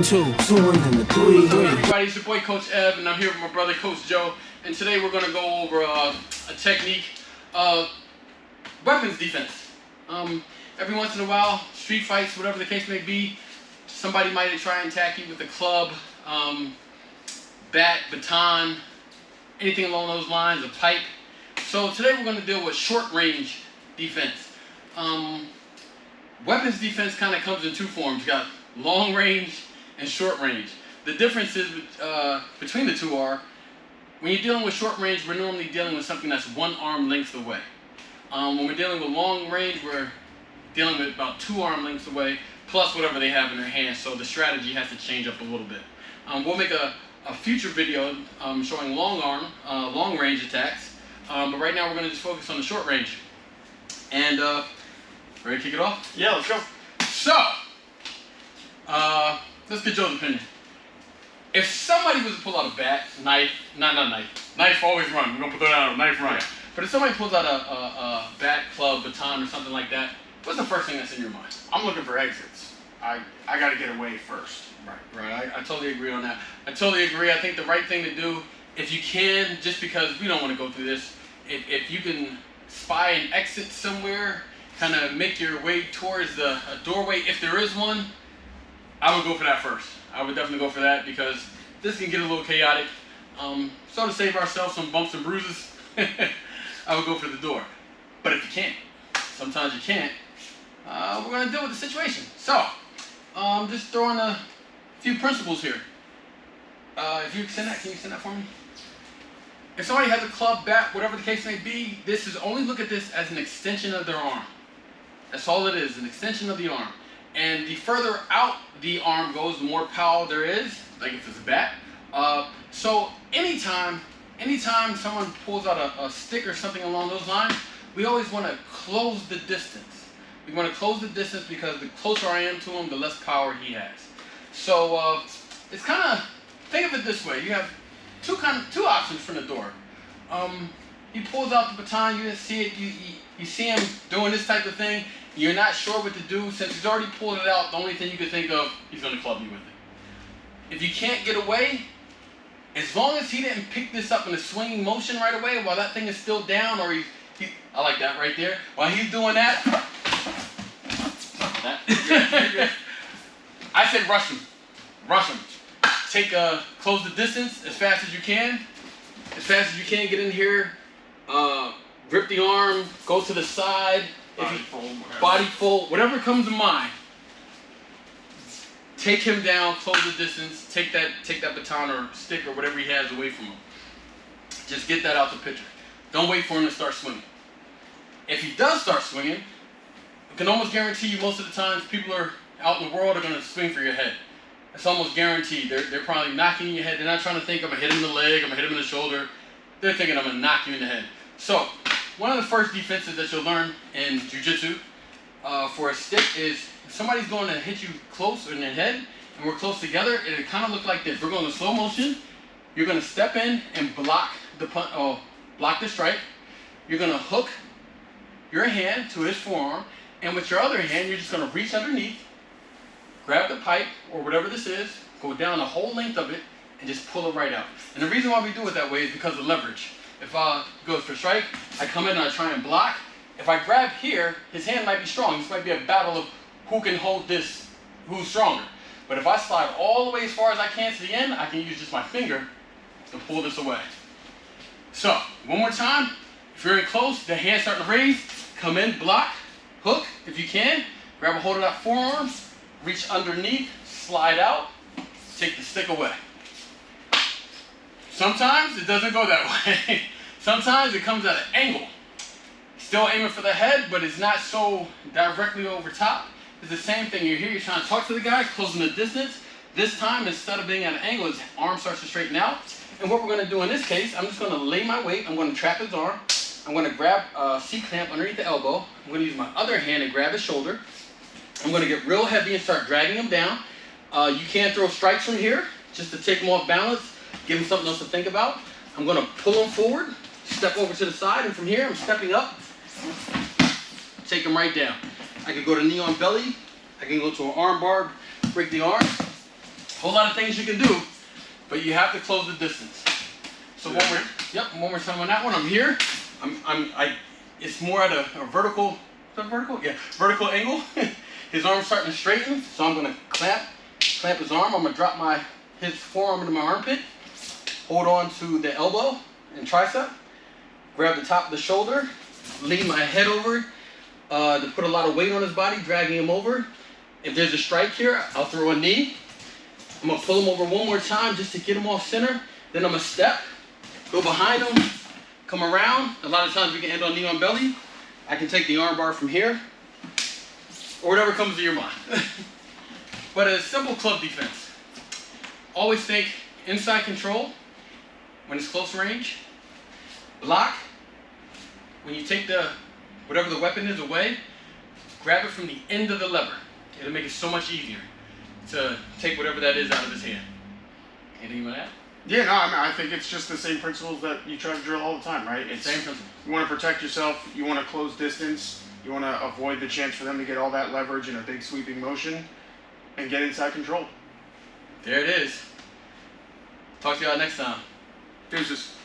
2, 2 and then the 3. Hey everybody, it's your boy Coach Ev, and I'm here with my brother Coach Joe. And today we're gonna go over a technique, weapons defense. Every once in a while, street fights, whatever the case may be, somebody might try and attack you with a club, bat, baton, anything along those lines, a pipe. So today we're gonna deal with short range defense. Weapons defense kind of comes in two forms. You got long range and short range. The differences between the two are, when you're dealing with short range, we're normally dealing with something that's one arm length away. When we're dealing with long range, we're dealing with about 2 arm lengths away, plus whatever they have in their hands, so the strategy has to change up a little bit. We'll make a future video showing long range attacks, but right now we're going to just focus on the short range. And ready to kick it off? Yeah, let's go. So, let's get Joe's opinion. If somebody was to pull out a bat, knife always run. We're going to put that out, knife run. Yeah. But if somebody pulls out a bat, club, baton, or something like that, what's the first thing that's in your mind? I'm looking for exits. I got to get away first. Right. I totally agree on that. I totally agree. I think the right thing to do, if you can, just because we don't want to go through this, if you can spy an exit somewhere, kind of make your way towards a doorway, if there is one, I would go for that first. I would definitely go for that because this can get a little chaotic. So to save ourselves some bumps and bruises, I would go for the door. But if you can't, sometimes you can't, we're going to deal with the situation. So, just throwing a few principles here. If you extend that, can you extend that for me? If somebody has a club, bat, whatever the case may be, only look at this as an extension of their arm. That's all it is, an extension of the arm. And the further out the arm goes, the more power there is, like if it's a bat. So anytime someone pulls out a stick or something along those lines, we always want to close the distance. We want to close the distance because the closer I am to him, the less power he has. So it's kind of, think of it this way. You have two options from the door. He pulls out the baton, you see it, you see him doing this type of thing, you're not sure what to do. Since he's already pulled it out, the only thing you can think of, he's going to club you with it. If you can't get away, as long as he didn't pick this up in a swinging motion right away while that thing is still down, or I like that right there, while he's doing that, I said rush him. Close the distance as fast as you can. As fast as you can, get in here, grip the arm, go to the side, body fold, whatever comes to mind. Take him down, close the distance, take that baton or stick or whatever he has away from him. Just get that out the picture. Don't wait for him to start swinging. If he does start swinging, I can almost guarantee you most of the times people are out in the world are going to swing for your head. It's almost guaranteed. They're probably knocking your head. They're not trying to think, I'm going to hit him in the leg, I'm going to hit him in the shoulder. They're thinking, I'm going to knock you in the head. So, one of the first defenses that you'll learn in jiu-jitsu for a stick is if somebody's going to hit you close in the head and we're close together, it'll kind of look like this. We're going in slow motion. You're going to step in and block the strike. You're going to hook your hand to his forearm, and with your other hand, you're just going to reach underneath, grab the pipe or whatever this is, go down the whole length of it, and just pull it right out. And the reason why we do it that way is because of leverage. If I go for strike, I come in and I try and block. If I grab here, his hand might be strong. This might be a battle of who can hold this, who's stronger. But if I slide all the way as far as I can to the end, I can use just my finger to pull this away. So, one more time. If you're in close, the hand's starting to raise, come in, block, hook if you can, grab a hold of that forearm, reach underneath, slide out, take the stick away. Sometimes it doesn't go that way. Sometimes it comes at an angle. Still aiming for the head, but it's not so directly over top. It's the same thing. You're here, you're trying to talk to the guy, closing the distance. This time, instead of being at an angle, his arm starts to straighten out. And what we're going to do in this case, I'm just going to lay my weight. I'm going to trap his arm. I'm going to grab a C-clamp underneath the elbow. I'm going to use my other hand and grab his shoulder. I'm going to get real heavy and start dragging him down. You can throw strikes from here just to take him off balance, give him something else to think about. I'm going to pull him forward, step over to the side, and from here I'm stepping up, take him right down. I can go to knee on belly. I can go to an arm bar, break the arm. whole lot of things you can do, but you have to close the distance. So one more time on that one. I'm here. It's more at a vertical. Is that vertical? Yeah, vertical angle. His arm's starting to straighten, so I'm gonna clamp his arm. I'm gonna drop his forearm into my armpit. Hold on to the elbow and tricep. Grab the top of the shoulder. Lean my head over to put a lot of weight on his body, dragging him over. If there's a strike here, I'll throw a knee. I'm gonna pull him over one more time just to get him off center. Then I'm gonna step, go behind him, come around. A lot of times we can end on knee on belly. I can take the arm bar from here, or whatever comes to your mind. But a simple club defense. Always think inside control when it's close range. Block. When you take whatever the weapon is away, grab it from the end of the lever. It'll make it so much easier to take whatever that is out of his hand. Anything with that? Yeah, no, I mean, I think it's just the same principles that you try to drill all the time, right? It's Same principle. You want to protect yourself. You want to close distance. You want to avoid the chance for them to get all that leverage in a big sweeping motion and get inside control. There it is. Talk to y'all next time. Deuces.